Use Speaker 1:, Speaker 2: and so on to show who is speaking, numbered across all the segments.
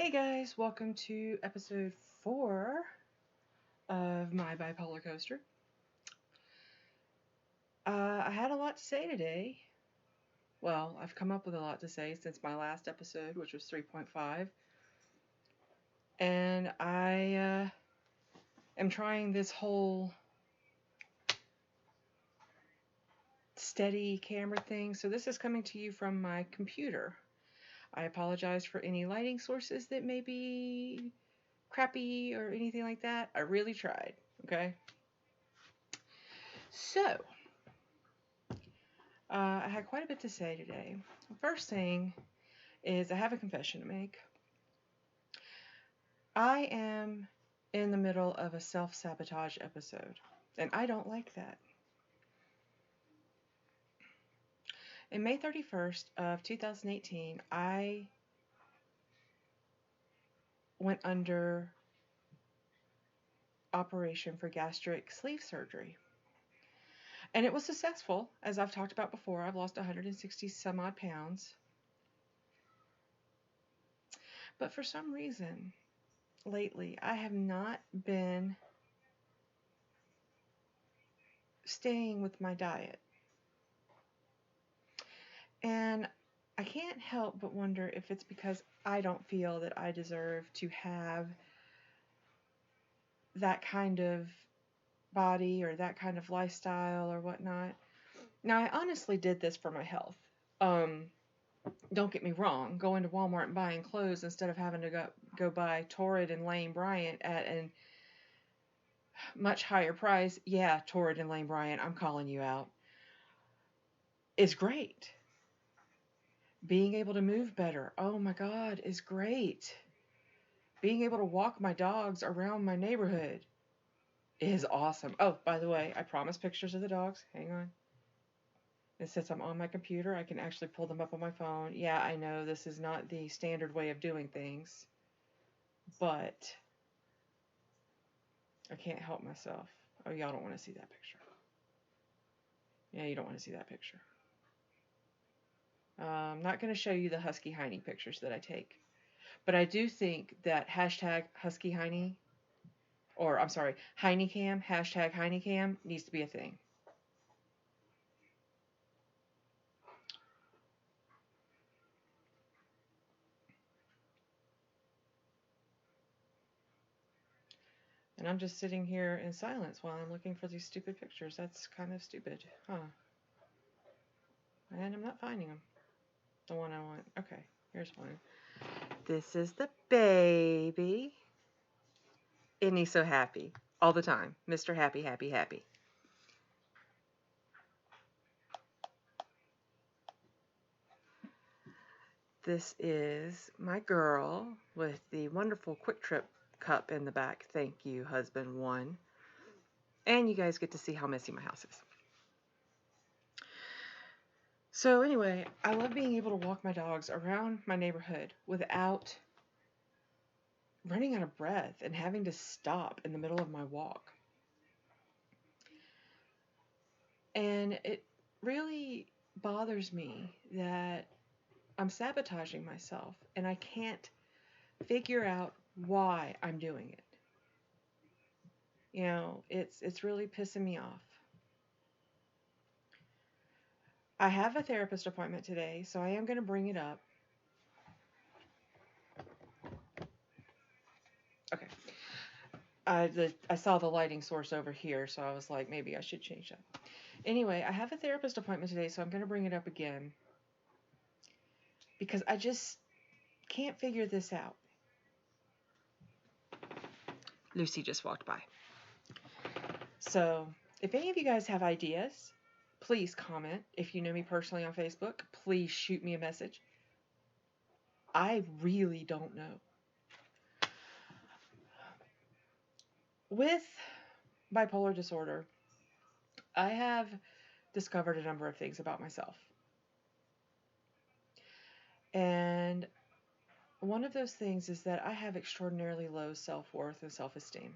Speaker 1: Hey guys, welcome to episode 4 of my Bipolar Coaster. I had a lot to say today. Well, I've come up with a lot to say since my last episode, which was 3.5. And I am trying this whole steady camera thing. So this is coming to you from my computer. I apologize for any lighting sources that may be crappy or anything like that. I really tried, okay? So, I had quite a bit to say today. First thing is I have a confession to make. I am in the middle of a self-sabotage episode, and I don't like that. In May 31st of 2018, I went under operation for gastric sleeve surgery. And it was successful, as I've talked about before. I've lost 160 some odd pounds. But for some reason, lately, I have not been staying with my diet. And I can't help but wonder if it's because I don't feel that I deserve to have that kind of body or that kind of lifestyle or whatnot. Now, I honestly did this for my health. Um, don't get me wrong, going to Walmart and buying clothes instead of having to go buy Torrid and Lane Bryant at a much higher price. Yeah, Torrid and Lane Bryant, I'm calling you out. Is great. Being able to move better, oh my God, is great. Being able to walk my dogs around my neighborhood is awesome. Oh, by the way, I promised pictures of the dogs. Hang on. And since I'm on my computer, I can actually pull them up on my phone. Yeah, I know this is not the standard way of doing things, but I can't help myself. Oh, y'all don't want to see that picture. Yeah, you don't want to see that picture. I'm not going to show you the Husky Heine pictures that I take. But I do think that hashtag Husky Heine, or I'm sorry, Heinecam, hashtag Heinecam needs to be a thing. And I'm just sitting here in silence while I'm looking for these stupid pictures. That's kind of stupid, huh? And I'm not finding them. The one I want. Okay, here's one. This is the baby. Isn't he so happy? All the time. Mr. Happy, Happy, Happy. This is my girl with the wonderful Quick Trip cup in the back. Thank you, husband one. And you guys get to see how messy my house is. So anyway, I love being able to walk my dogs around my neighborhood without running out of breath and having to stop in the middle of my walk. And it really bothers me that I'm sabotaging myself and I can't figure out why I'm doing it. You know, it's really pissing me off. I have a therapist appointment today, so I am going to bring it up. Okay. I saw the lighting source over here, so I was like, maybe I should change that. Anyway, I have a therapist appointment today, so I'm going to bring it up again because I just can't figure this out. Lucy just walked by. So, if any of you guys have ideas, please comment. If you know me personally on Facebook, please shoot me a message. I really don't know. With bipolar disorder, I have discovered a number of things about myself. And one of those things is that I have extraordinarily low self-worth and self-esteem.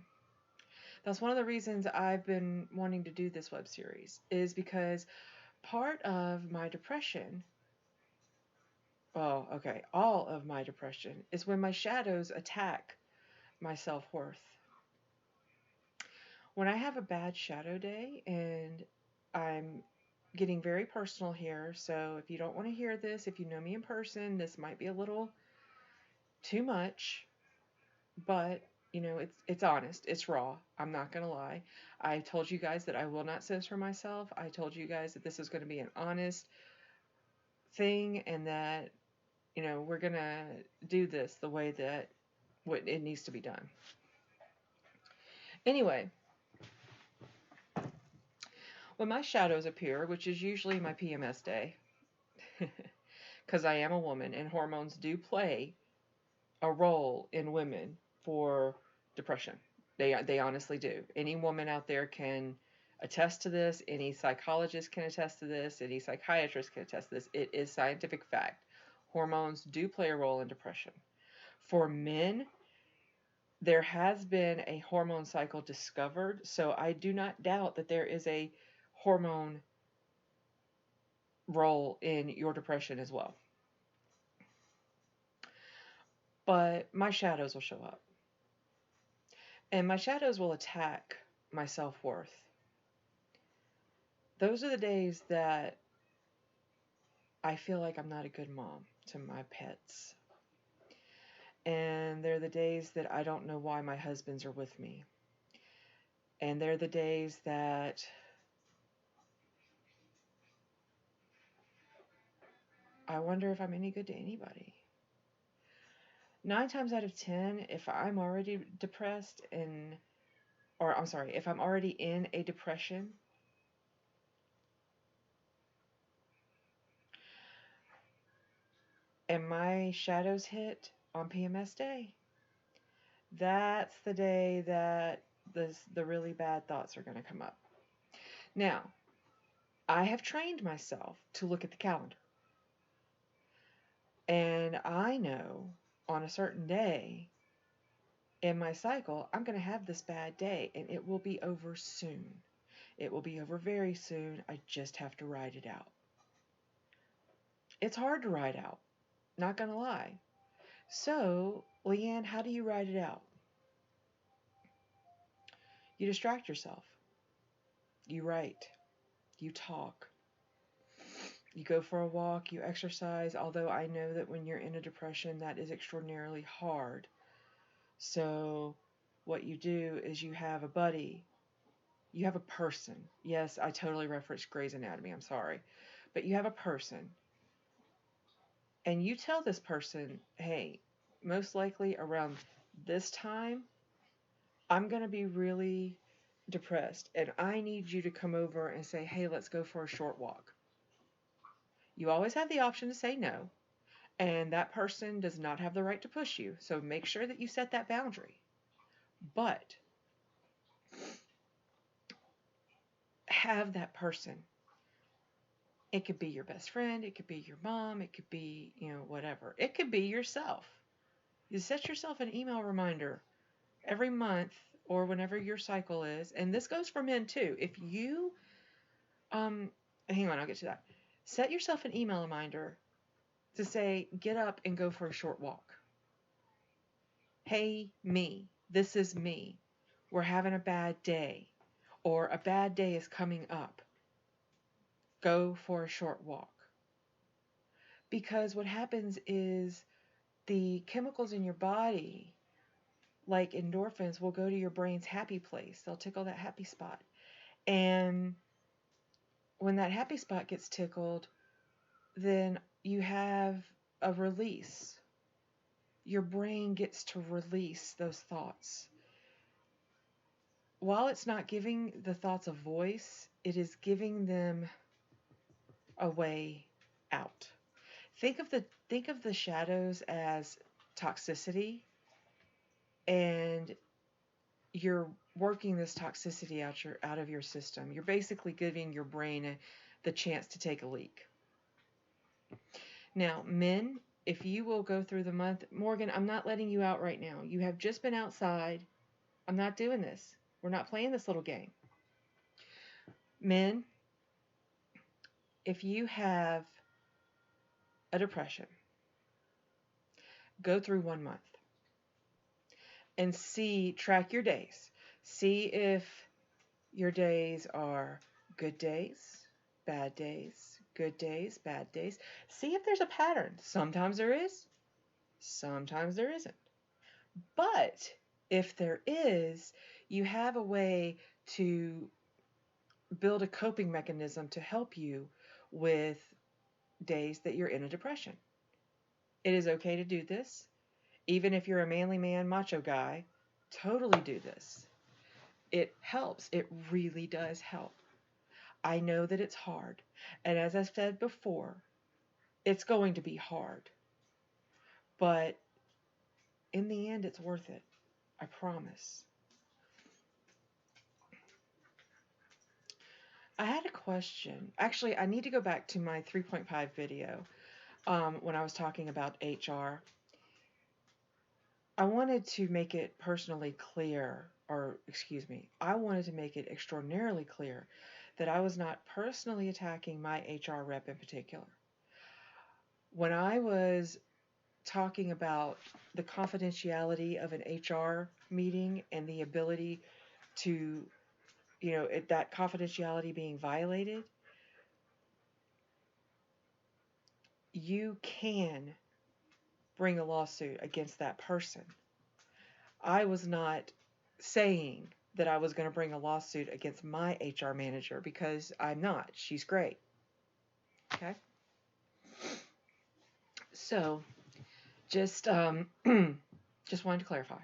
Speaker 1: That's one of the reasons I've been wanting to do this web series, is because part of my depression well, okay, all of my depression is when my shadows attack my self worth. When I have a bad shadow day, and I'm getting very personal here, so if you don't want to hear this, if you know me in person, this might be a little too much, but it's honest, it's raw. I'm not gonna lie. I told you guys that I will not censor myself. I told you guys that this is going to be an honest thing, and that we're gonna do this the way that what it needs to be done. Anyway, when my shadows appear, which is usually my PMS day, because I am a woman and hormones do play a role in women for depression. They honestly do. Any woman out there can attest to this. Any psychologist can attest to this. Any psychiatrist can attest to this. It is scientific fact. Hormones do play a role in depression. For men, there has been a hormone cycle discovered, so I do not doubt that there is a hormone role in your depression as well. But my shadows will show up. And my shadows will attack my self worth. Those are the days that I feel like I'm not a good mom to my pets. And they're the days that I don't know why my husbands are with me. And they're the days that I wonder if I'm any good to anybody. 9 times out of 10, if I'm already depressed if I'm already in a depression, and my shadows hit on PMS day, that's the day that the really bad thoughts are going to come up. Now, I have trained myself to look at the calendar. And I know on a certain day in my cycle, I'm going to have this bad day, and it will be over soon. It will be over very soon. I just have to ride it out. It's hard to ride out, not going to lie. So, Leanne, how do you ride it out? You distract yourself. You write. You talk. You go for a walk. You exercise. Although I know that when you're in a depression, that is extraordinarily hard. So, what you do is you have a buddy. You have a person. Yes, I totally referenced Grey's Anatomy. I'm sorry. But you have a person. And you tell this person, hey, most likely around this time, I'm going to be really depressed. And I need you to come over and say, hey, let's go for a short walk. You always have the option to say no. And that person does not have the right to push you. So make sure that you set that boundary. But have that person. It could be your best friend. It could be your mom. It could be, whatever. It could be yourself. You set yourself an email reminder every month or whenever your cycle is. And this goes for men too. If you, hang on, I'll get to that. Set yourself an email reminder to say, get up and go for a short walk. Hey, me. This is me. We're having a bad day. Or a bad day is coming up. Go for a short walk. Because what happens is the chemicals in your body, like endorphins, will go to your brain's happy place. They'll tickle that happy spot. And when that happy spot gets tickled, then you have a release. Your brain gets to release those thoughts. While it's not giving the thoughts a voice, it is giving them a way out. Think of the shadows as toxicity, and you're working this toxicity out of your system. You're basically giving your brain the chance to take a leak. Now, men, if you will go through the month, Morgan, I'm not letting you out right now. You have just been outside. I'm not doing this. We're not playing this little game. Men, if you have a depression, Go through 1 month and track your days. See if your days are good days, bad days, good days, bad days. See if there's a pattern. Sometimes there is, sometimes there isn't. But if there is, you have a way to build a coping mechanism to help you with days that you're in a depression. It is okay to do this. Even if you're a manly man, macho guy, totally do this. It helps. It really does help. I know that it's hard. And as I said before, it's going to be hard. But in the end, it's worth it. I promise. I had a question. Actually, I need to go back to my 3.5 video when I was talking about HR. I wanted to make it personally clear, or excuse me, I wanted to make it extraordinarily clear that I was not personally attacking my HR rep in particular. When I was talking about the confidentiality of an HR meeting and the ability to, that confidentiality being violated, you can bring a lawsuit against that person. I was not saying that I was going to bring a lawsuit against my HR manager because I'm not. She's great. Okay? So, just just wanted to clarify.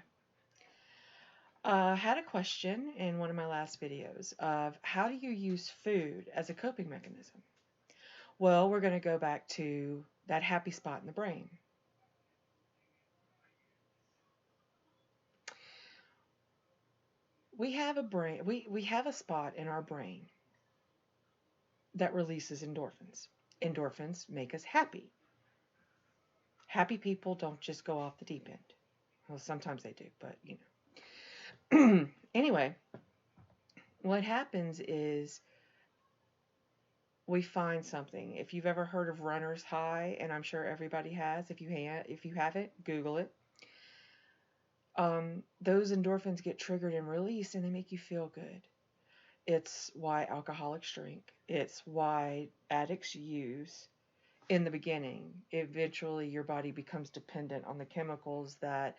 Speaker 1: Had a question in one of my last videos of how do you use food as a coping mechanism? Well, we're going to go back to that happy spot in the brain. We have a brain, we have a spot in our brain that releases endorphins. Endorphins make us happy. Happy people don't just go off the deep end. Well, sometimes they do, but Anyway, what happens is we find something. If you've ever heard of runner's high, and I'm sure everybody has, if you haven't, Google it. Those endorphins get triggered and released, and they make you feel good. It's why alcoholics drink. It's why addicts use. In the beginning, eventually your body becomes dependent on the chemicals that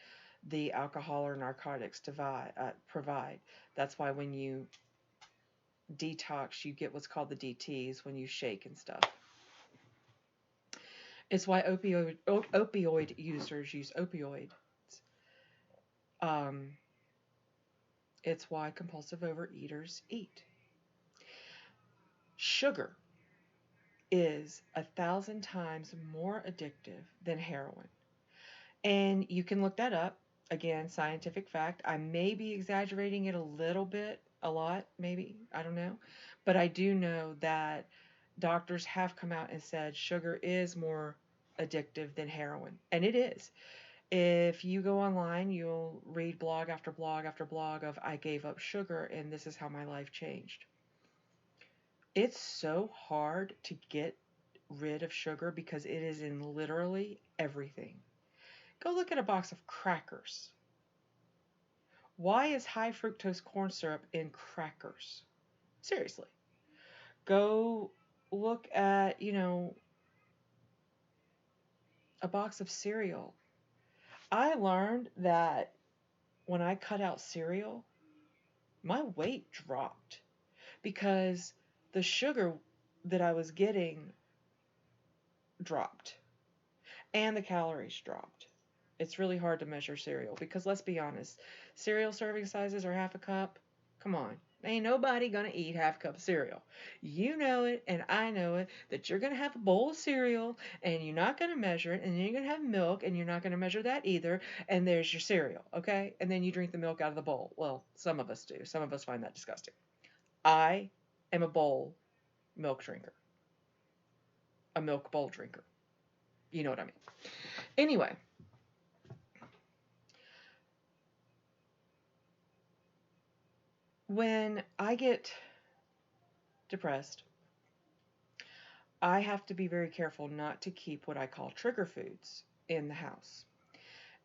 Speaker 1: the alcohol or narcotics provide. That's why when you detox, you get what's called the DTs when you shake and stuff. It's why opioid users use opioids. It's why compulsive overeaters eat. Sugar is 1,000 times more addictive than heroin. And you can look that up. Again, scientific fact. I may be exaggerating it a lot, maybe. I don't know. But I do know that doctors have come out and said sugar is more addictive than heroin. And it is. If you go online, you'll read blog after blog after blog of I gave up sugar and this is how my life changed. It's so hard to get rid of sugar because it is in literally everything. Go look at a box of crackers. Why is high fructose corn syrup in crackers? Seriously. Go look at, a box of cereal. I learned that when I cut out cereal, my weight dropped because the sugar that I was getting dropped and the calories dropped. It's really hard to measure cereal because let's be honest, cereal serving sizes are half a cup. Come on. Ain't nobody gonna eat half a cup of cereal. You know it, and I know it, that you're gonna have a bowl of cereal, and you're not gonna measure it, and then you're gonna have milk, and you're not gonna measure that either, and there's your cereal, okay? And then you drink the milk out of the bowl. Well, some of us do. Some of us find that disgusting. I am a bowl milk drinker. A milk bowl drinker. You know what I mean. Anyway. When I get depressed, I have to be very careful not to keep what I call trigger foods in the house.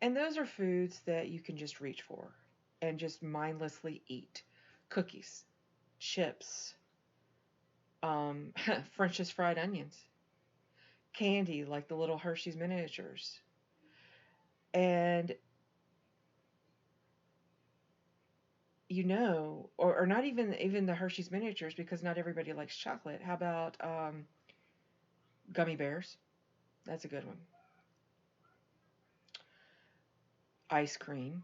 Speaker 1: And those are foods that you can just reach for and just mindlessly eat. Cookies, chips, French's fried onions, candy like the little Hershey's miniatures. And or not even the Hershey's miniatures, because not everybody likes chocolate. How about gummy bears? That's a good one. Ice cream.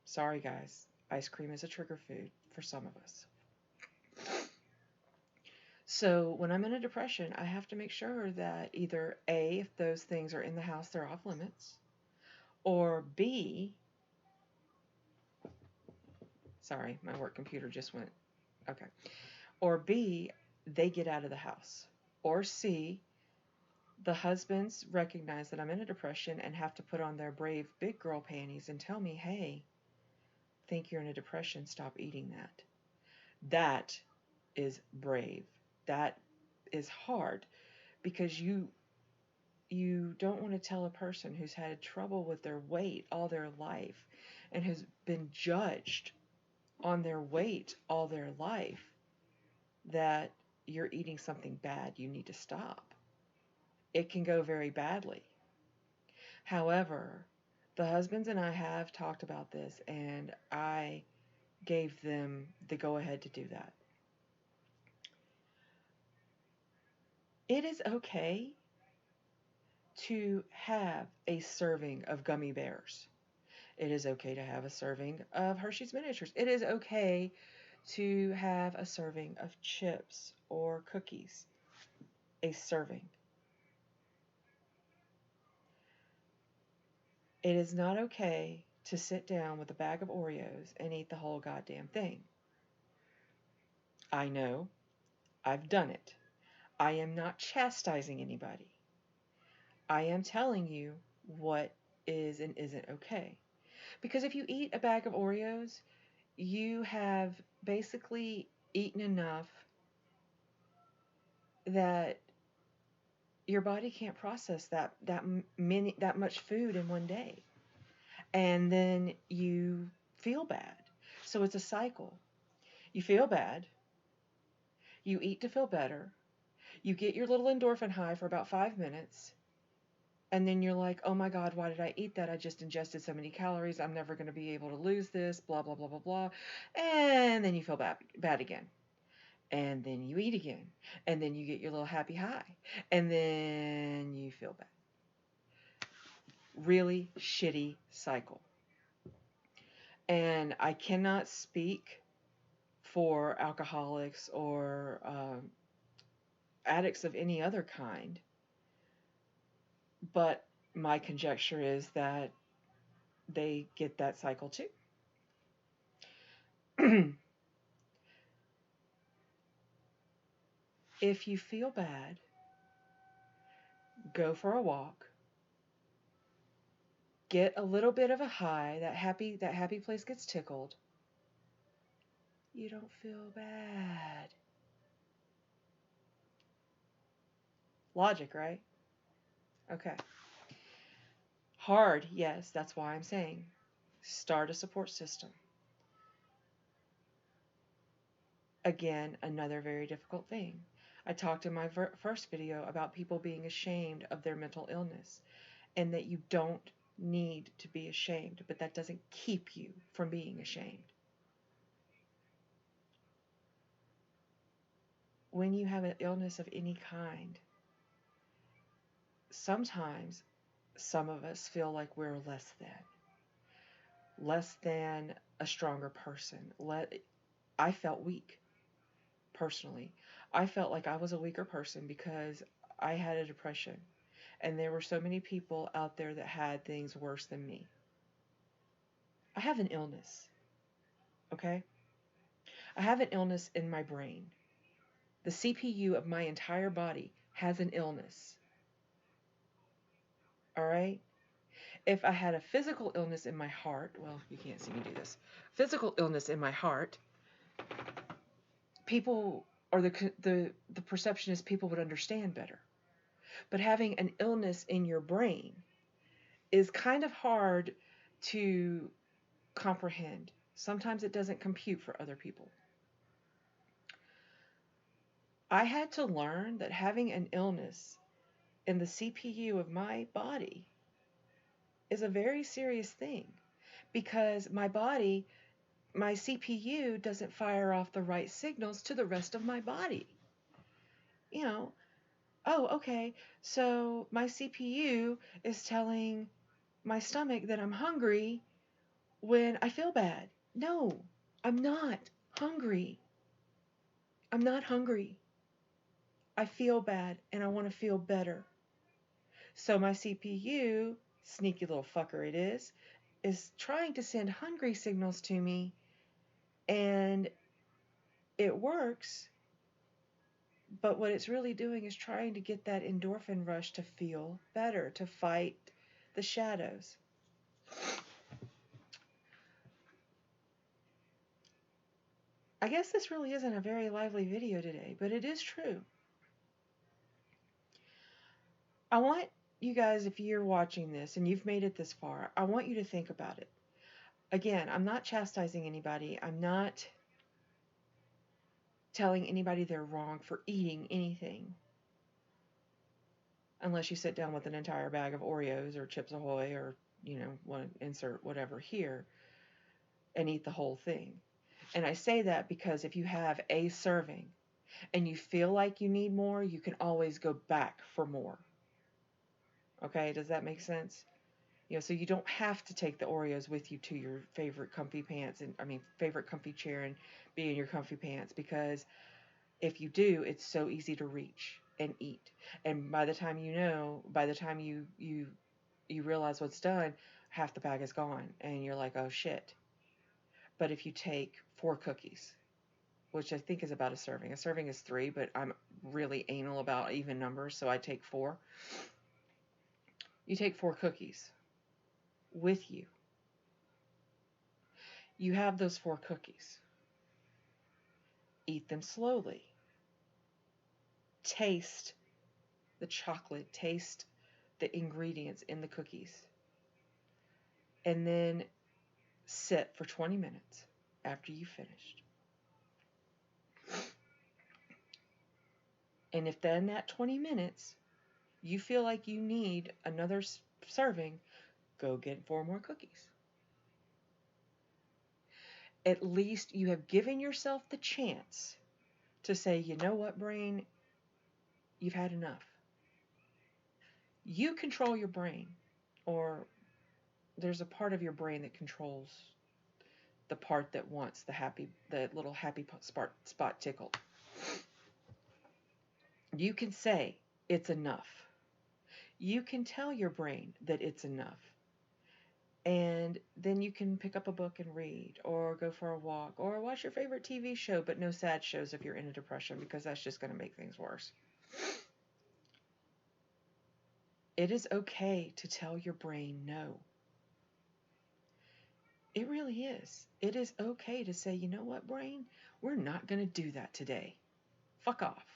Speaker 1: Sorry, guys. Ice cream is a trigger food for some of us. So when I'm in a depression, I have to make sure that either A, if those things are in the house, they're off limits, or B, sorry, my work computer just went, okay, or B, they get out of the house, or C, the husbands recognize that I'm in a depression and have to put on their brave big girl panties and tell me, hey, think you're in a depression, stop eating that. That is brave. That is hard, because you don't want to tell a person who's had trouble with their weight all their life and has been judged on their weight all their life that you're eating something bad, you need to stop. It can go very badly. However, the husbands and I have talked about this, and I gave them the go ahead to do that. It is okay to have a serving of gummy bears. It is okay to have a serving of Hershey's miniatures. It is okay to have a serving of chips or cookies. A serving. It is not okay to sit down with a bag of Oreos and eat the whole goddamn thing. I know. I've done it. I am not chastising anybody. I am telling you what is and isn't okay. Because if you eat a bag of Oreos, you have basically eaten enough that your body can't process that much food in one day. And then you feel bad. So it's a cycle. You feel bad, you eat to feel better, you get your little endorphin high for about 5 minutes, and then you're like, oh my God, why did I eat that? I just ingested so many calories. I'm never going to be able to lose this, blah, blah, blah, blah, blah. And then you feel bad again. And then you eat again. And then you get your little happy high. And then you feel bad. Really shitty cycle. And I cannot speak for alcoholics or addicts of any other kind, but my conjecture is that they get that cycle too. If you feel bad, go for a walk, get a little bit of a high, that happy place gets tickled. You don't feel bad. Logic, right? Okay. Hard, yes, that's why I'm saying start a support system. Again, another very difficult thing. I talked in my first video about people being ashamed of their mental illness, and that you don't need to be ashamed, but that doesn't keep you from being ashamed. When you have an illness of any kind, sometimes some of us feel like we're less than a stronger person. I felt weak, personally. I felt like I was a weaker person because I had a depression, and there were so many people out there that had things worse than me. I have an illness, okay? I have an illness in my brain. The CPU of my entire body has an illness. All right? If I had a physical illness in my heart, well, you can't see me do this. Physical illness in my heart, people, or the perception is people would understand better. But having an illness in your brain is kind of hard to comprehend. Sometimes it doesn't compute for other people. I had to learn that having an illness in the CPU of my body is a very serious thing, because my body, my CPU doesn't fire off the right signals to the rest of my body. You know, oh, okay, so my CPU is telling my stomach that I'm hungry when I feel bad. No, I'm not hungry. I'm not hungry. I feel bad and I want to feel better. So my CPU, sneaky little fucker it is trying to send hungry signals to me, and it works. But what it's really doing is trying to get that endorphin rush to feel better, to fight the shadows. I guess this really isn't a very lively video today, but it is true. I want you guys, if you're watching this and you've made it this far, I want you to think about it. Again, I'm not chastising anybody. I'm not telling anybody they're wrong for eating anything. Unless you sit down with an entire bag of Oreos or Chips Ahoy or, want to insert whatever here and eat the whole thing. And I say that because if you have a serving and you feel like you need more, you can always go back for more. Okay, does that make sense? So you don't have to take the Oreos with you to your favorite comfy favorite comfy chair and be in your comfy pants, because if you do, it's so easy to reach and eat. And by the time you realize what's done, half the bag is gone and you're like, oh shit. But if you take 4 cookies, which I think is about a serving is 3, but I'm really anal about even numbers, so I take 4. You take 4 cookies with you. You have those 4 cookies. Eat them slowly. Taste the chocolate, taste the ingredients in the cookies. And then sit for 20 minutes after you finished. And if then that 20 minutes you feel like you need another serving, go get 4 more cookies. At least you have given yourself the chance to say, you know what, brain, you've had enough. You control your brain, or there's a part of your brain that controls the part that wants the little happy spot tickled. You can say it's enough. You can tell your brain that it's enough. And then you can pick up a book and read, or go for a walk, or watch your favorite TV show, but no sad shows if you're in a depression, because that's just going to make things worse. It is okay to tell your brain no. It really is. It is okay to say, you know what, brain? We're not going to do that today. Fuck off.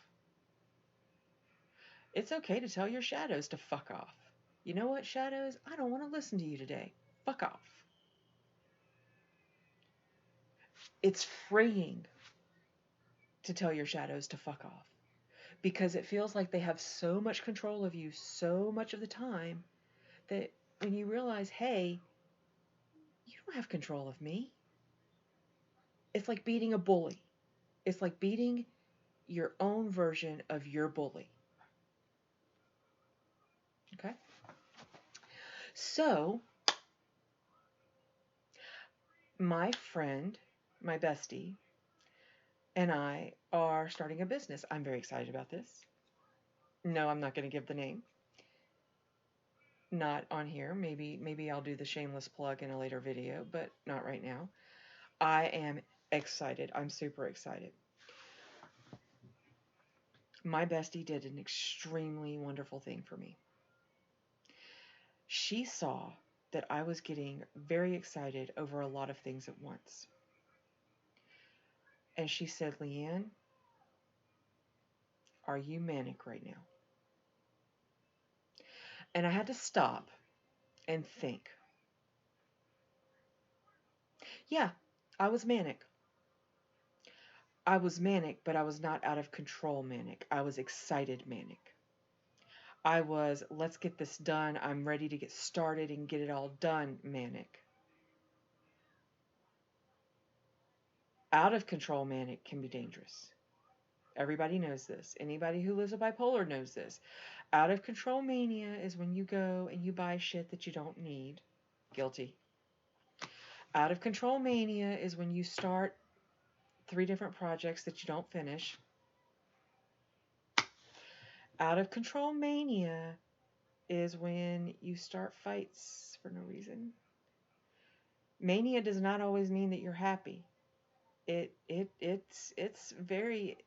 Speaker 1: It's okay to tell your shadows to fuck off. You know what, shadows? I don't want to listen to you today. Fuck off. It's freeing to tell your shadows to fuck off, because it feels like they have so much control of you so much of the time that when you realize, hey, you don't have control of me. It's like beating a bully. It's like beating your own version of your bully. Okay? So, my friend, my bestie, and I are starting a business. I'm very excited about this. No, I'm not going to give the name. Not on here. Maybe I'll do the shameless plug in a later video, but not right now. I am excited. I'm super excited. My bestie did an extremely wonderful thing for me. She saw that I was getting very excited over a lot of things at once. And she said, Leanne, are you manic right now? And I had to stop and think. Yeah, I was manic. I was manic, but I was not out of control manic. I was excited manic. I was, let's get this done. I'm ready to get started and get it all done manic. Out of control manic can be dangerous. Everybody knows this. Anybody who lives a bipolar knows this. Out of control mania is when you go and you buy shit that you don't need. Guilty. Out of control mania is when you start 3 different projects that you don't finish. Out of control mania is when you start fights for no reason. Mania does not always mean that you're happy. It's very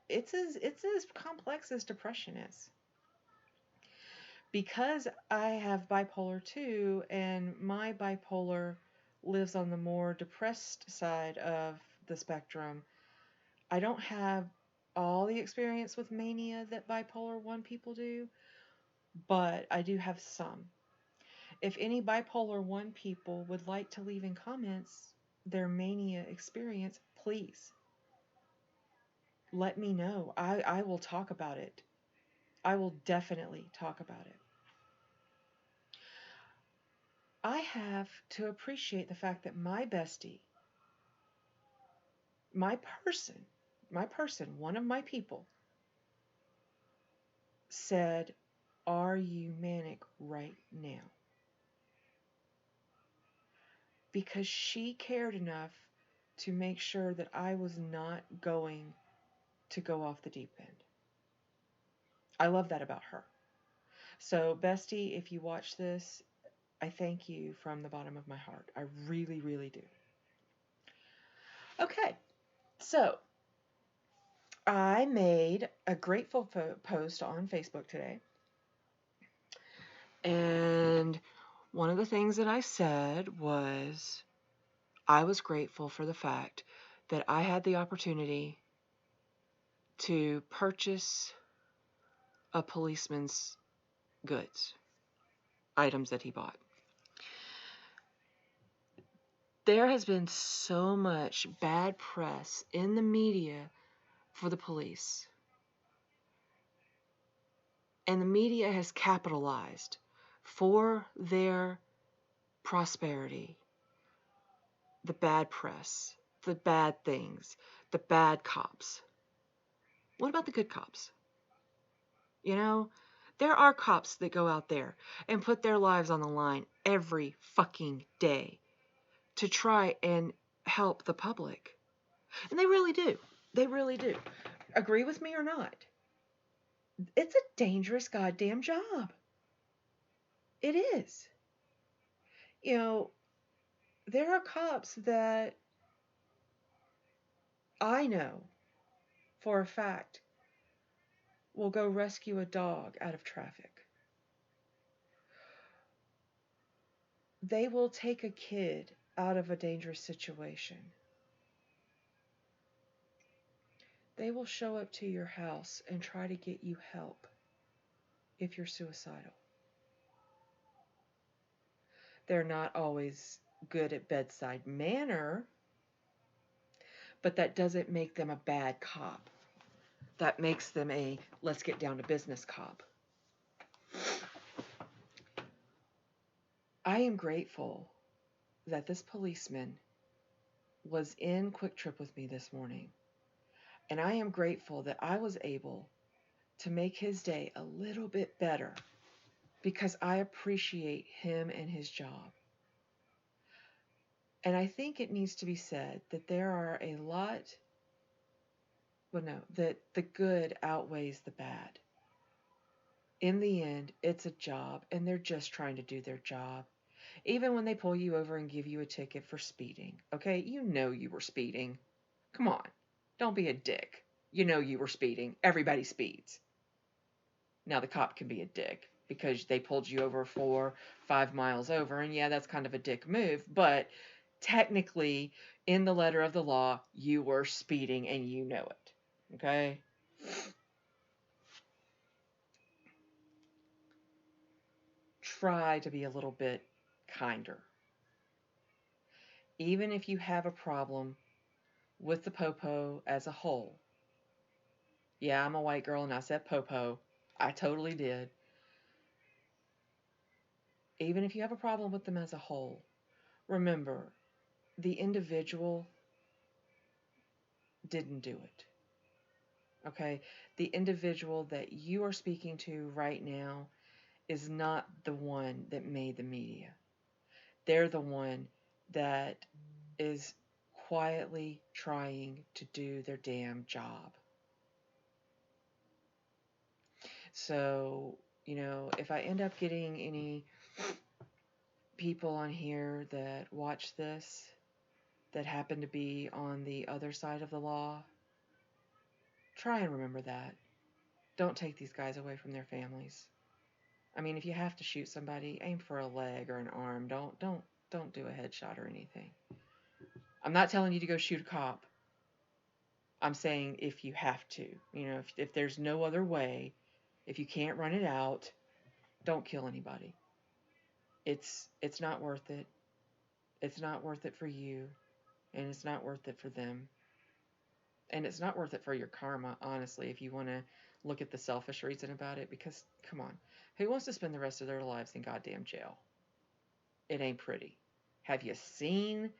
Speaker 1: it's as complex as depression is. Because I have bipolar 2 and my bipolar lives on the more depressed side of the spectrum, I don't have all the experience with mania that bipolar 1 people do, but I do have some. If any bipolar 1 people would like to leave in comments their mania experience, please let me know. I will talk about it. I will definitely talk about it. I have to appreciate the fact that my bestie, my person, one of my people, said, "Are you manic right now?" Because she cared enough to make sure that I was not going to go off the deep end. I love that about her. So, bestie, if you watch this, I thank you from the bottom of my heart. I really, really do. Okay, so I made a grateful post on Facebook today. And one of the things that I said was I was grateful for the fact that I had the opportunity to purchase a policeman's goods, items that he bought. There has been so much bad press in the media for the police. And the media has capitalized for their prosperity, the bad press, the bad things, the bad cops. What about the good cops? You know, there are cops that go out there and put their lives on the line every fucking day to try and help the public. And they really do. They really do. Agree with me or not? It's a dangerous goddamn job. It is. You know, there are cops that I know for a fact will go rescue a dog out of traffic. They will take a kid out of a dangerous situation. They will show up to your house and try to get you help if you're suicidal. They're not always good at bedside manner, but that doesn't make them a bad cop. That makes them a let's get down to business cop. I am grateful that this policeman was in Quick Trip with me this morning. And I am grateful that I was able to make his day a little bit better because I appreciate him and his job. And I think it needs to be said that there are a lot, that the good outweighs the bad. In the end, it's a job and they're just trying to do their job. Even when they pull you over and give you a ticket for speeding, okay? You know you were speeding. Come on, don't be a dick. You know you were speeding. Everybody speeds. Now the cop can be a dick because they pulled you over for 5 miles over, and yeah, that's kind of a dick move, but technically, in the letter of the law, you were speeding and you know it. Okay? try to be a little bit kinder. Even if you have a problem with the popo as a whole. Yeah, I'm a white girl and I said popo. I totally did. Even if you have a problem with them as a whole, remember, the individual didn't do it. Okay? The individual that you are speaking to right now is not the one that made the media. They're the one that is quietly trying to do their damn job. So, if I end up getting any people on here that watch this that happen to be on the other side of the law, try and remember that. Don't take these guys away from their families. I mean, if you have to shoot somebody, aim for a leg or an arm. Don't do a headshot or anything. I'm not telling you to go shoot a cop. I'm saying if you have to. If there's no other way, if you can't run it out, don't kill anybody. It's not worth it. It's not worth it for you, and it's not worth it for them. And it's not worth it for your karma, honestly, if you want to look at the selfish reason about it, because, come on, who wants to spend the rest of their lives in goddamn jail? It ain't pretty. Have you seen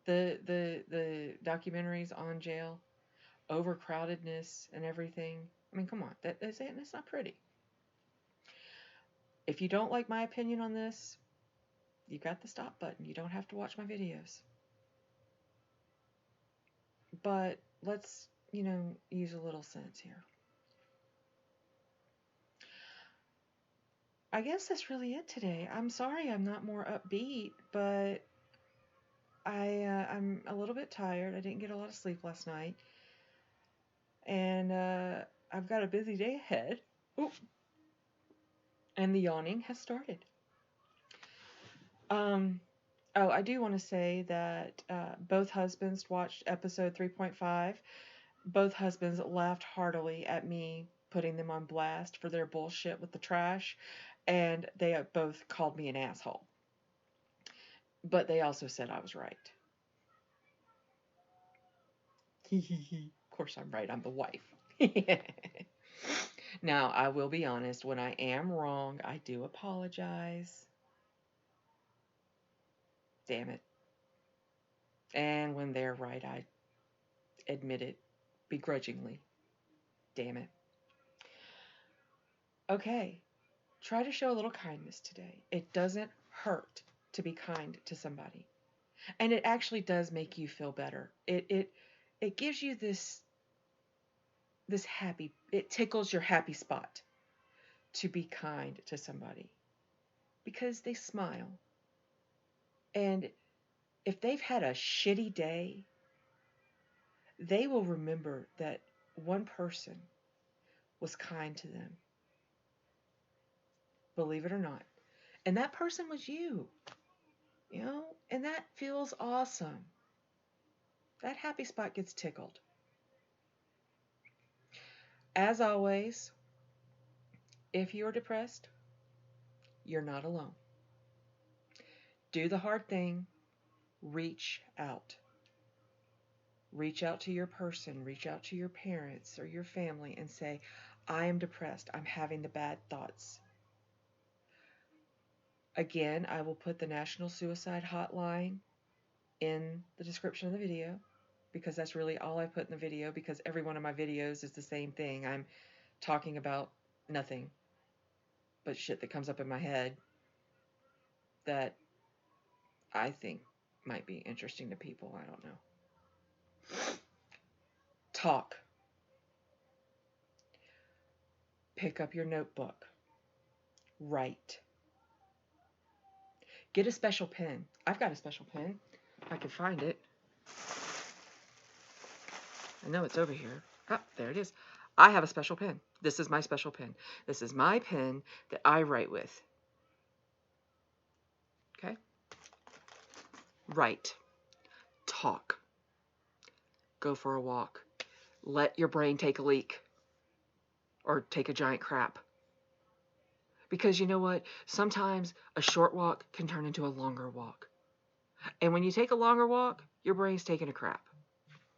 Speaker 1: the documentaries on jail? Overcrowdedness and everything. I mean, come on, that's not pretty. If you don't like my opinion on this, you got the stop button. You don't have to watch my videos. But let's, use a little sense here. I guess that's really it today. I'm sorry I'm not more upbeat, but I'm a little bit tired. I didn't get a lot of sleep last night. And I've got a busy day ahead. Ooh. And the yawning has started. I do want to say that both husbands watched episode 3.5. Both husbands laughed heartily at me putting them on blast for their bullshit with the trash, and they both called me an asshole. But they also said I was right. Of course I'm right, I'm the wife. Now, I will be honest, when I am wrong, I do apologize. Damn it. And when they're right, I admit it begrudgingly. Damn it. Okay, try to show a little kindness today. It doesn't hurt to be kind to somebody. And it actually does make you feel better. It gives you this happy, it tickles your happy spot to be kind to somebody because they smile. And if they've had a shitty day, they will remember that one person was kind to them. Believe it or not. And that person was you. And that feels awesome. That happy spot gets tickled. As always, if you're depressed, you're not alone. Do the hard thing. Reach out. Reach out to your person. Reach out to your parents or your family and say, I am depressed. I'm having the bad thoughts. Again, I will put the National Suicide Hotline in the description of the video because that's really all I put in the video, because every one of my videos is the same thing. I'm talking about nothing but shit that comes up in my head that I think might be interesting to people. I don't know. Talk. Pick up your notebook. Write. Get a special pen. I've got a special pen. I can find it. I know it's over here. Ah, there it is. I have a special pen. This is my special pen. This is my pen that I write with. Okay? Write. Talk. Go for a walk. Let your brain take a leak. Or take a giant crap. Because you know what? Sometimes a short walk can turn into a longer walk. And when you take a longer walk, your brain's taking a crap.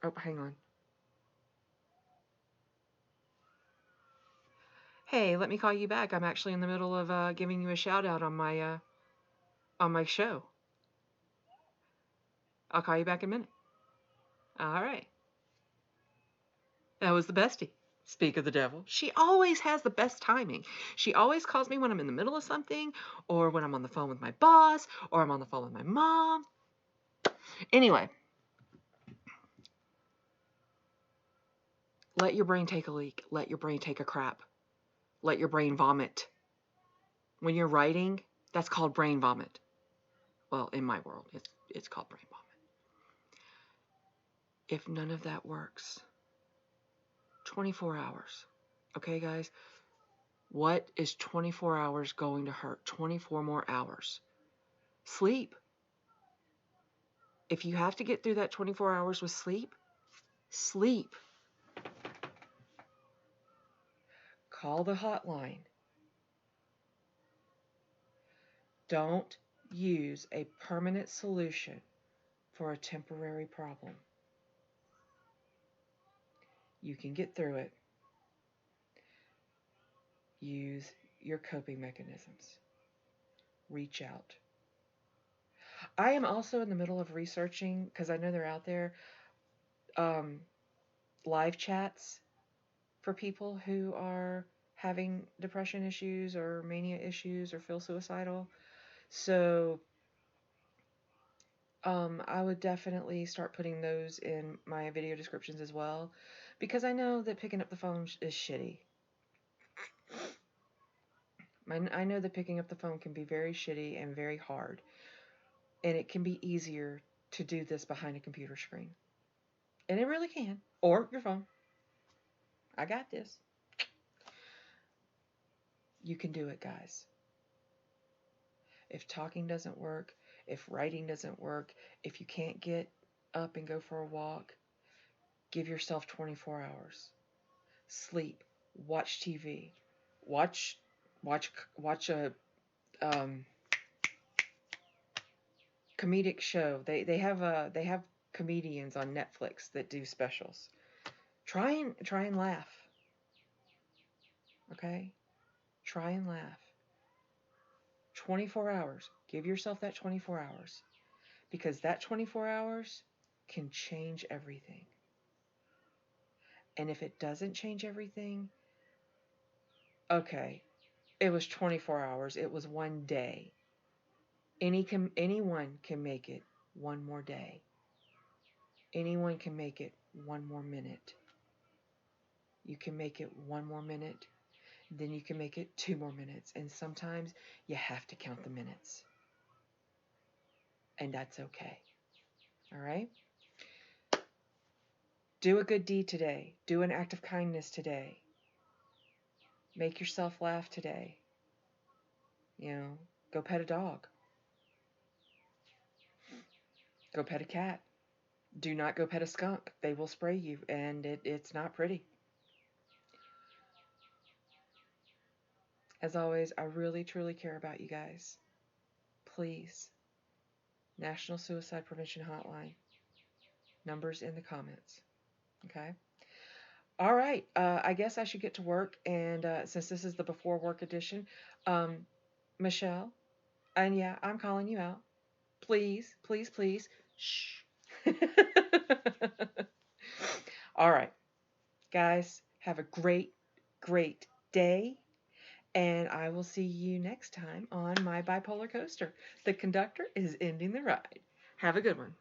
Speaker 1: Oh, hang on. Hey, let me call you back. I'm actually in the middle of giving you a shout out on my show. I'll call you back in a minute. All right. That was the bestie. Speak of the devil. She always has the best timing. She always calls me when I'm in the middle of something, or when I'm on the phone with my boss, or I'm on the phone with my mom. Anyway, let your brain take a leak. Let your brain take a crap. Let your brain vomit. When you're writing, that's called brain vomit. Well, in my world, it's called brain vomit. If none of that works, 24 hours. Okay, guys? What is 24 hours going to hurt? 24 more hours. Sleep. If you have to get through that 24 hours with sleep, sleep. Call the hotline. Don't use a permanent solution for a temporary problem. You can get through it. Use your coping mechanisms. Reach out. I am also in the middle of researching, because I know they're out there, live chats for people who are having depression issues or mania issues or feel suicidal. So I would definitely start putting those in my video descriptions as well, because I know that picking up the phone is shitty. I know that picking up the phone can be very shitty and very hard, and it can be easier to do this behind a computer screen. And it really can. Or your phone. I got this. You can do it, guys. If talking doesn't work, if writing doesn't work, if you can't get up and go for a walk, give yourself 24 hours. Sleep. Watch TV. Watch a comedic show. They have comedians on Netflix that do specials. Try and laugh. Okay? Try and laugh. 24 hours. Give yourself that 24 hours. Because that 24 hours can change everything. And if it doesn't change everything, okay, it was 24 hours. It was one day. Anyone can make it one more day. Anyone can make it one more minute. You can make it one more minute. Then you can make it 2 more minutes. And sometimes you have to count the minutes. And that's okay. All right? Do a good deed today. Do an act of kindness today. Make yourself laugh today. Go pet a dog. Go pet a cat. Do not go pet a skunk. They will spray you, and it's not pretty. As always, I really, truly care about you guys. Please. National Suicide Prevention Hotline. Numbers in the comments. Okay? All right. I guess I should get to work, and since this is the before work edition, Michelle, and yeah, I'm calling you out. Please, please, please. Shh. All right. Guys, have a great, great day. And I will see you next time on my Bipolar Coaster. The conductor is ending the ride. Have a good one.